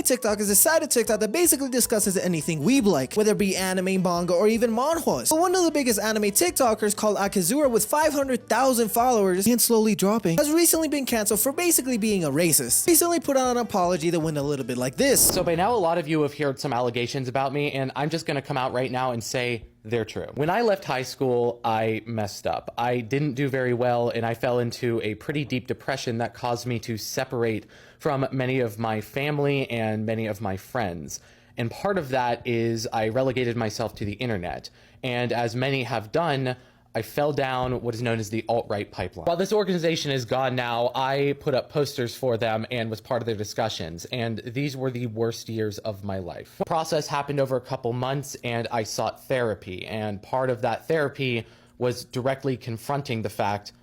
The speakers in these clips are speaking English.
Anime TikTok is a side of TikTok that basically discusses anything weeb like, whether it be anime, manga, or even manhwas. But one of the biggest anime TikTokers called Akazura with 500,000 followers and slowly dropping has recently been cancelled for basically being a racist. Recently put out an apology that went a little bit like this. So by now a lot of you have heard some allegations about me, and I'm just gonna come out right now and say they're true. When I left high school, I messed up. I didn't do very well, and I fell into a pretty deep depression that caused me to separate from many of my family and many of my friends. And part of that is I relegated myself to the internet. And as many have done, I fell down what is known as the alt-right pipeline. While this organization is gone now, I put up posters for them and was part of their discussions, and these were the worst years of my life. The process happened over a couple months, and I sought therapy, and part of that therapy was directly confronting the fact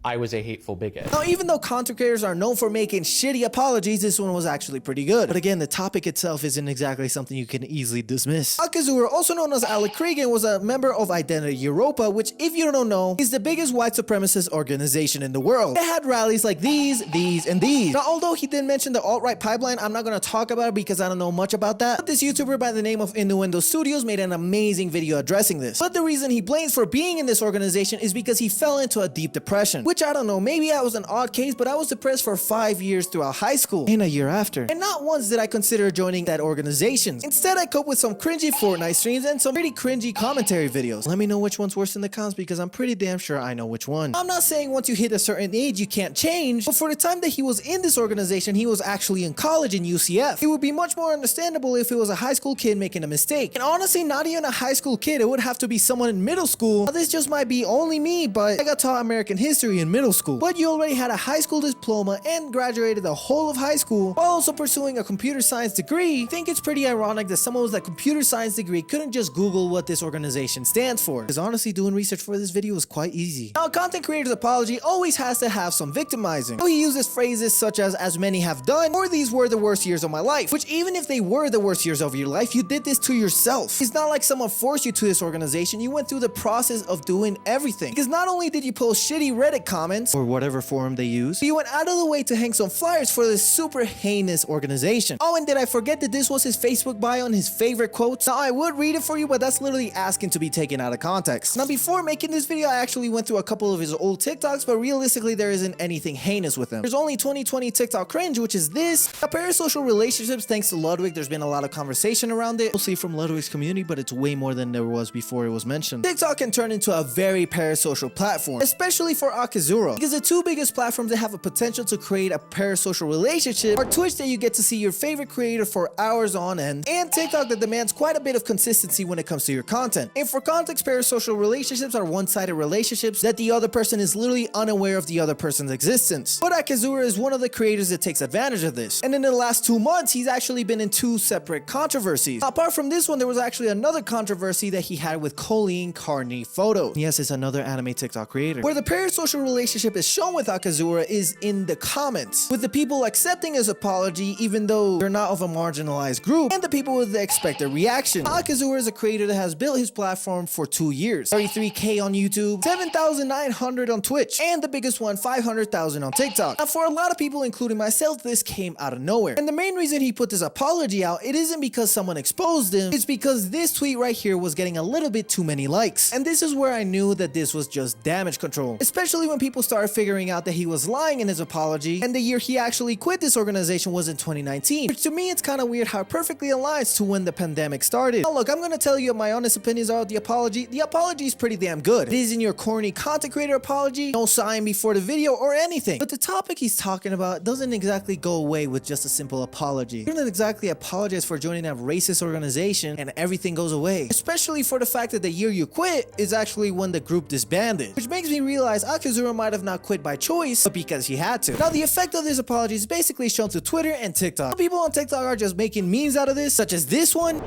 I was a hateful bigot. Now, even though content creators are known for making shitty apologies, this one was actually pretty good. But again, the topic itself isn't exactly something you can easily dismiss. Akazura, also known as Alec Cregan, was a member of Identity Europa, which, if you don't know, is the biggest white supremacist organization in the world. It had rallies like these, and these. Now, although he did mention the alt-right pipeline, I'm not going to talk about it because I don't know much about that. But this YouTuber by the name of Innuendo Studios made an amazing video addressing this. But the reason he blames for being in this organization is because he fell into a deep depression, which I don't know, maybe I was an odd case, but I was depressed for 5 years throughout high school and a year after. And not once did I consider joining that organization. Instead, I coped with some cringy Fortnite streams and some pretty cringy commentary videos. Let me know which one's worse in the comments because I'm pretty damn sure I know which one. I'm not saying once you hit a certain age you can't change, but for the time that he was in this organization, he was actually in college in UCF. It would be much more understandable if it was a high school kid making a mistake. And honestly, not even a high school kid, it would have to be someone in middle school. Now, this just might be only me, but I got taught American history in middle school. But you already had a high school diploma and graduated the whole of high school while also pursuing a computer science degree. I think it's pretty ironic that someone with a computer science degree couldn't just Google what this organization stands for. Because honestly, doing research for this video was quite easy. Now, a content creator's apology always has to have some victimizing. So he uses phrases such as many have done, or these were the worst years of my life. Which even if they were the worst years of your life, you did this to yourself. It's not like someone forced you to this organization. You went through the process of doing everything. Because not only did you post shitty Reddit comments, or whatever forum they use, he went out of the way to hang some flyers for this super heinous organization. Oh, and did I forget that this was his Facebook bio and his favorite quotes? Now, I would read it for you, but that's literally asking to be taken out of context. Now, before making this video, I actually went through a couple of his old TikToks, but realistically, there isn't anything heinous with him. There's only 2020 TikTok cringe, which is this. Now, parasocial relationships, thanks to Ludwig, there's been a lot of conversation around it, mostly from Ludwig's community, but it's way more than there was before it was mentioned. TikTok can turn into a very parasocial platform, especially for Akazura, because the two biggest platforms that have a potential to create a parasocial relationship are Twitch, that you get to see your favorite creator for hours on end, and TikTok, that demands quite a bit of consistency when it comes to your content. And for context, parasocial relationships are one-sided relationships that the other person is literally unaware of the other person's existence. But Akazura is one of the creators that takes advantage of this, and in the last 2 months he's actually been in 2 separate controversies. Apart from this one, there was actually another controversy that he had with Colleen Carney Photos. Yes, it's another anime TikTok creator, where the parasocial relationship is shown with Akazura is in the comments, with the people accepting his apology even though they're not of a marginalized group, and the people with the expected reaction. Akazura is a creator that has built his platform for 2 years, 33K on YouTube, 7,900 on Twitch, and the biggest one, 500,000 on TikTok. Now, for a lot of people, including myself, this came out of nowhere, and the main reason he put this apology out, it isn't because someone exposed him, it's because this tweet right here was getting a little bit too many likes. And this is where I knew that this was just damage control, especially when people started figuring out that he was lying in his apology, and the year he actually quit this organization was in 2019, which to me it's kind of weird how it perfectly aligns to when the pandemic started. Now look, I'm gonna tell you my honest opinions about the apology. The apology is pretty damn good. It isn't your corny content creator apology, no sign before the video or anything, but the topic he's talking about doesn't exactly go away with just a simple apology. You don't exactly apologize for joining a racist organization and everything goes away, especially for the fact that the year you quit is actually when the group disbanded, which makes me realize Akazura might have not quit by choice, but because he had to. Now, the effect of this apology is basically shown to Twitter and TikTok. Some people on TikTok are just making memes out of this, such as this one.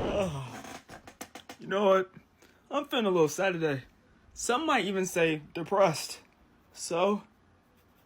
You know what? I'm feeling a little sad today. Some might even say depressed. So,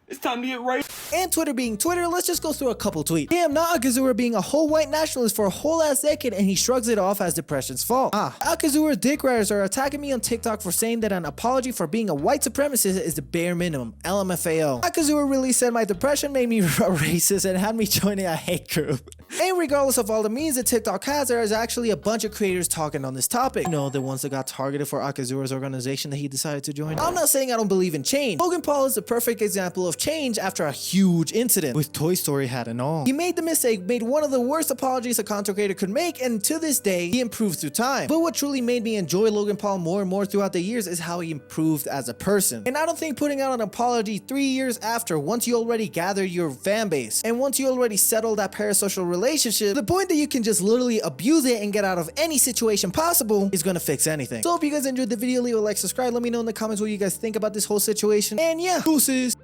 it's time to get right. And Twitter being Twitter, let's just go through a couple tweets. Damn, not Akazuura being a whole white nationalist for a whole ass decade and he shrugs it off as depression's fault. Akazuura dick riders are attacking me on TikTok for saying that an apology for being a white supremacist is the bare minimum. LMFAO. Akazuura really said my depression made me a racist and had me joining a hate group. And regardless of all the memes that TikTok has, there is actually a bunch of creators talking on this topic. You know, the ones that got targeted for Akazuura's organization that he decided to join. I'm not saying I don't believe in change. Logan Paul is the perfect example of change after a huge incident with Toy Story hat and all. He made the mistake, made one of the worst apologies a content creator could make, and to this day, he improved through time. But what truly made me enjoy Logan Paul more and more throughout the years is how he improved as a person. And I don't think putting out an apology 3 years after, once you already gathered your fan base, and once you already settled that parasocial relationship, the point that you can just literally abuse it and get out of any situation possible is gonna fix anything. So if you guys enjoyed the video, leave a like, subscribe, let me know in the comments what you guys think about this whole situation, and yeah, deuces.